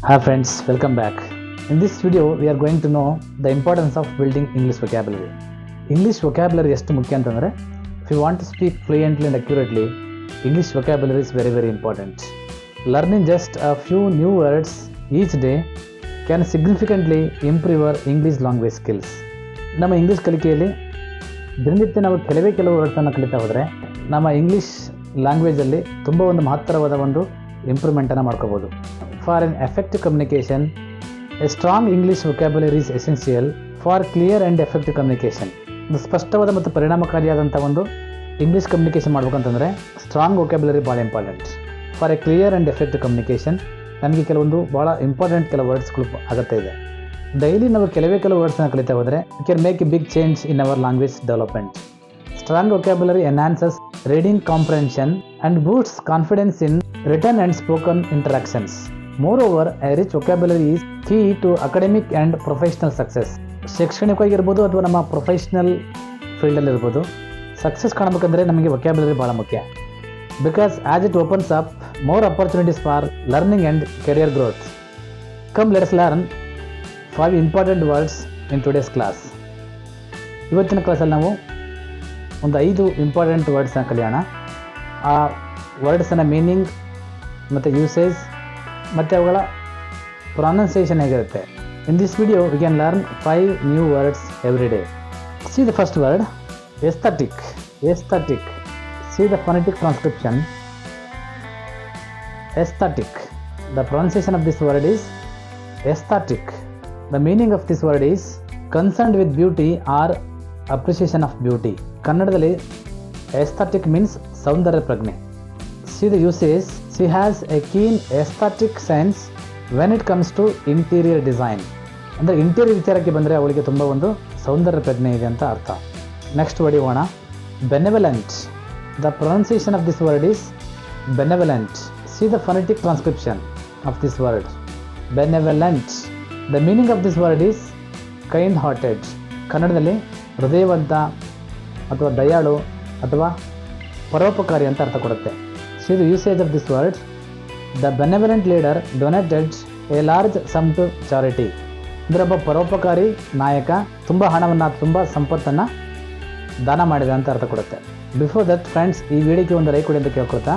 Hi friends, welcome back. In this video, we are going to know the importance of building English vocabulary. English vocabulary ಎಷ್ಟು ಮುಖ್ಯ ಅಂತಂದರೆ, if you want to speak fluently and accurately, English vocabulary is very important. Learning just a few new words each day can significantly improve your English language skills. ನಮ್ಮ English ಕಲಿಕೆಯಲ್ಲಿ ದಿನನಿತ್ಯ ನಾವು ಕೆಲವು ವರ್ಡ್ಸನ್ನು ಕಲಿತಾ ಹೋದರೆ ನಮ್ಮ ಇಂಗ್ಲೀಷ್ ಲ್ಯಾಂಗ್ವೇಜಲ್ಲಿ ತುಂಬ ಒಂದು ಮಹತ್ತರವಾದ ಒಂದು ಇಂಪ್ರೂವ್ಮೆಂಟನ್ನು ಮಾಡ್ಕೋಬೋದು. For an effective communication, a strong English vocabulary is essential for clear and effective communication. ಒಂದು ಸ್ಪಷ್ಟವಾದ ಮತ್ತು ಪರಿಣಾಮಕಾರಿಯಾದಂಥ ಒಂದು ಇಂಗ್ಲೀಷ್ ಕಮ್ಯುನಿಕೇಷನ್ ಮಾಡ್ಬೇಕಂತಂದರೆ ಸ್ಟ್ರಾಂಗ್ ವೊಕ್ಯಾಬ್ಯುಲರಿ ಭಾಳ important. For A clear and effective communication ನಮಗೆ ಕೆಲವೊಂದು ಭಾಳ ಇಂಪಾರ್ಟೆಂಟ್ ಕೆಲವು ವರ್ಡ್ಸ್ಗಳು ಅಗತ್ಯ ಇದೆ. ಡೈಲಿ ನಾವು ಕೆಲವು ವರ್ಡ್ಸ್ನ ಕಲಿತಾ ಹೋದರೆ we can make a big change in our language development. Strong vocabulary enhances reading comprehension and boosts confidence in written and spoken interactions. Moreover, a rich vocabulary is key to academic and professional success. ಶೈಕ್ಷಣಿಕವಾಗಿರ್ಬೋದು ಅಥವಾ ನಮ್ಮ professional ಫೀಲ್ಡಲ್ಲಿ ಇರ್ಬೋದು, success ಕಾಣಬೇಕಂದ್ರೆ ನಮಗೆ vocabulary ಭಾಳ ಮುಖ್ಯ. Because as it opens up more opportunities for learning and career growth. Come let's learn 5 important words in today's class. ಇವತ್ತಿನ ಕ್ಲಾಸಲ್ಲಿ ನಾವು ಒಂದು 5 ಇಂಪಾರ್ಟೆಂಟ್ ವರ್ಡ್ಸ್ನ ಕಲಿಯೋಣ. ಆ ವರ್ಡ್ಸನ್ನ ಮೀನಿಂಗ್ ಮತ್ತು ಯೂಸೇಜ್ ಮತ್ತು ಅವುಗಳ ಪ್ರೊನೌನ್ಸಿಯೇಷನ್ ಹೇಗಿರುತ್ತೆ. In this video we can learn 5 new words every day. See the first word aesthetic. Aesthetic. See the phonetic transcription. Aesthetic. The pronunciation of this word is aesthetic. The meaning of this word is concerned with beauty or appreciation of beauty. ಕನ್ನಡದಲ್ಲಿ aesthetic means ಸೌಂದರ್ಯ ಪ್ರಜ್ಞೆ. See the usage. She has a keen aesthetic sense when it comes to interior design. ಅಂದರೆ interior ವಿಚಾರಕ್ಕೆ ಬಂದರೆ ಅವಳಿಗೆ ತುಂಬ ಒಂದು ಸೌಂದರ್ಯ ಪ್ರಜ್ಞೆ ಇದೆ ಅಂತ ಅರ್ಥ. ನೆಕ್ಸ್ಟ್ ವರ್ಡ್ ಹೋಗೋಣ. Benevolent. The pronunciation of this word is benevolent. See the phonetic transcription of this word benevolent. The meaning of this word is kind hearted. ಕನ್ನಡದಲ್ಲಿ ಹೃದಯವಂತ ಅಥವಾ ದಯಾಳು ಅಥವಾ ಪರೋಪಕಾರಿ ಅಂತ ಅರ್ಥ ಕೊಡುತ್ತೆ. See the usage of this word. The benevolent leader donated a large sum to charity. ಅಂದರೆ ಒಬ್ಬ ಪರೋಪಕಾರಿ ನಾಯಕ ತುಂಬ ಹಣವನ್ನು ತುಂಬ ಸಂಪತ್ತನ್ನು ದಾನ ಮಾಡಿದ ಅಂತ ಅರ್ಥ ಕೊಡುತ್ತೆ. ಬಿಫೋರ್ ದಟ್ ಫ್ರೆಂಡ್ಸ್, ಈ ವಿಡಿಯೋಗೆ ಒಂದು ಲೈಕ್ ಕೊಡಿ ಅಂತ ಕೇಳ್ಕೊತಾ,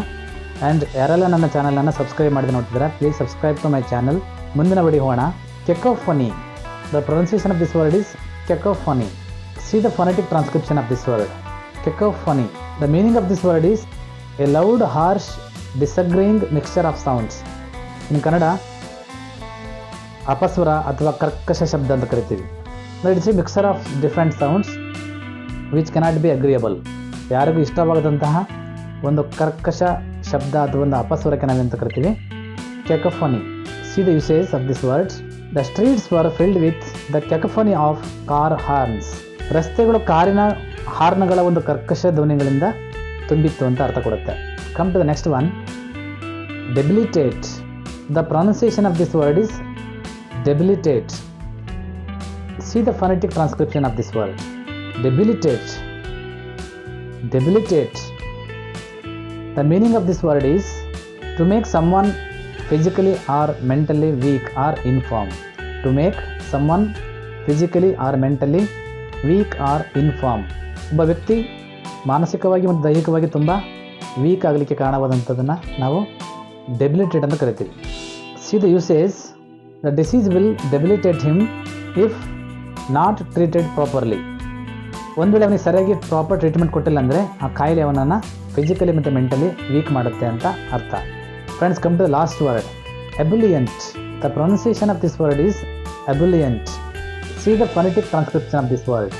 ಆ್ಯಂಡ್ ಯಾರೆಲ್ಲ ನನ್ನ ಚಾನಲನ್ನು ಸಬ್ಸ್ಕ್ರೈಬ್ ಮಾಡಿ ನೋಡ್ತಿದ್ದಾರೆ please subscribe to my channel. ಮುಂದಿನ ವಿಡಿಯೋ ಹೋಗೋಣ. Cacophony. The pronunciation of this word is cacophony. See the phonetic transcription of this word. Cacophony. The meaning of this word is a loud, harsh, disagreeing mixture of sounds. In Kannada, ಅಪಸ್ವರ ಅಥವಾ ಕರ್ಕಶ ಶಬ್ದ ಅಂತ ಕರಿತೀವಿ. It's A mixer of different sounds which cannot be agreeable. ಯಾರಿಗೂ ಇಷ್ಟವಾಗದಂತಹ ಒಂದು ಕರ್ಕಶ ಶಬ್ದ ಅಥವಾ ಒಂದು ಅಪಸ್ವರಕ್ಕೆ ನಾವೆಂತ ಕರಿತೀವಿ cacophony. See the usage of this word. The streets were filled with the cacophony of car horns. ರಸ್ತೆಗಳು ಕಾರಿನ ಹಾರ್ನ್ಗಳ ಒಂದು ಕರ್ಕಶ ಧ್ವನಿಗಳಿಂದ ತುಂಬಿತ್ತು ಅಂತ ಅರ್ಥ ಕೊಡುತ್ತೆ. Come to the next one. Debilitate. The pronunciation of this word is debilitate. See the phonetic transcription of this word debilitate. Debilitate. The meaning of this word is to make someone physically or mentally weak or infirm. To make someone physically or mentally weak or infirm. ಒಬ್ಬ ವ್ಯಕ್ತಿ ಮಾನಸಿಕವಾಗಿ ಮತ್ತು ದೈಹಿಕವಾಗಿ ತುಂಬ weak ಆಗಲಿಕ್ಕೆ ಕಾರಣವಾದಂಥದ್ದನ್ನು ನಾವು debilitate ಅಂತ ಕರಿತೀವಿ. See the usage. The disease will debilitate him if not treated properly. ಒಂದು ವೇಳೆ ಅವನಿಗೆ ಸರಿಯಾಗಿ ಪ್ರಾಪರ್ ಟ್ರೀಟ್ಮೆಂಟ್ ಕೊಟ್ಟಿಲ್ಲ ಅಂದರೆ ಆ ಕಾಯಿಲೆ ಅವನನ್ನು ಫಿಸಿಕಲಿ ಮತ್ತು ಮೆಂಟಲಿ ವೀಕ್ ಮಾಡುತ್ತೆ ಅಂತ ಅರ್ಥ. Friends, come to the last word. Ebullient. The pronunciation of this word is ebullient. See the phonetic transcription of this word.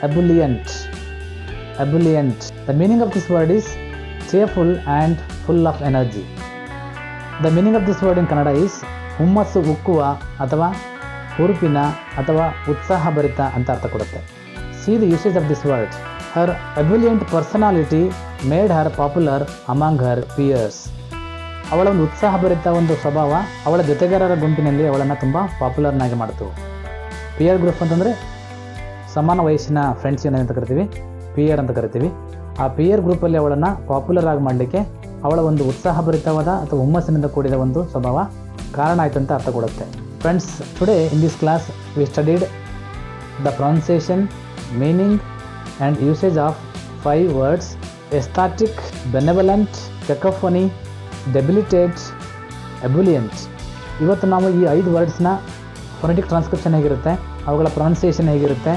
Ebullient. Ebullient. The meaning of this word is cheerful and full of energy. The meaning of this word in Kannada is ಹುಮ್ಮಸ್ಸು ಉಕ್ಕುವ ಅಥವಾ ಹುರುಪಿನ ಅಥವಾ ಉತ್ಸಾಹಭರಿತ ಅಂತ ಅರ್ಥ ಕೊಡುತ್ತೆ. See the usage of this word. Her ebullient personality made her popular among her peers. ಅವಳ ಒಂದು ಉತ್ಸಾಹಭರಿತ ಒಂದು ಸ್ವಭಾವ ಅವಳ ಜೊತೆಗಾರರ ಗುಂಪಿನಲ್ಲಿ ಅವಳನ್ನು ತುಂಬ ಪಾಪ್ಯುಲರ್ನಾಗಿ ಮಾಡ್ತು. ಪಿಯರ್ ಗ್ರೂಪ್ ಅಂತಂದರೆ ಸಮಾನ ವಯಸ್ಸಿನ ಫ್ರೆಂಡ್ಸ್ ಏನಂತ ಕರಿತೀವಿ, ಪಿಯರ್ ಅಂತ ಕರಿತೀವಿ. ಆ ಪಿಯರ್ ಗ್ರೂಪಲ್ಲಿ ಅವಳನ್ನು ಪಾಪ್ಯುಲರ್ ಆಗಿ ಮಾಡಲಿಕ್ಕೆ ಅವಳ ಒಂದು ಉತ್ಸಾಹಭರಿತವಾದ ಅಥವಾ ಹುಮ್ಮಸ್ಸಿನಿಂದ ಕೂಡಿದ ಒಂದು ಸ್ವಭಾವ ಕಾರಣ ಆಯಿತು ಅಂತ ಅರ್ಥ ಕೊಡುತ್ತೆ. Friends, today in this class we studied the pronunciation, meaning and usage of 5 words: aesthetic, benevolent, cacophony, debilitate, ebullient. ಇವತ್ತು ನಾವು ಈ 5 ವರ್ಡ್ಸ್ನ ಫೊನೆಟಿಕ್ ಟ್ರಾನ್ಸ್ಕ್ರಿಪ್ಷನ್ ಹೇಗಿರುತ್ತೆ, ಅವುಗಳ ಪ್ರೊನೌನ್ಸಿಯೇಷನ್ ಹೇಗಿರುತ್ತೆ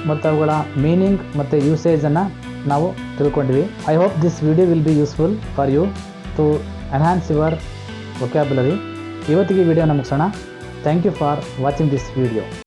ಮತ್ತು ಅವುಗಳ ಮೀನಿಂಗ್ ಮತ್ತು ಯೂಸೇಜನ್ನು ನಾವು ತಿಳ್ಕೊಂಡ್ವಿ. I hope this video will be useful for you to enhance your vocabulary. ಇವತ್ತಿಗೆ ವಿಡಿಯೋನ ಮುಗಿಸೋಣ. Thank you for watching this video.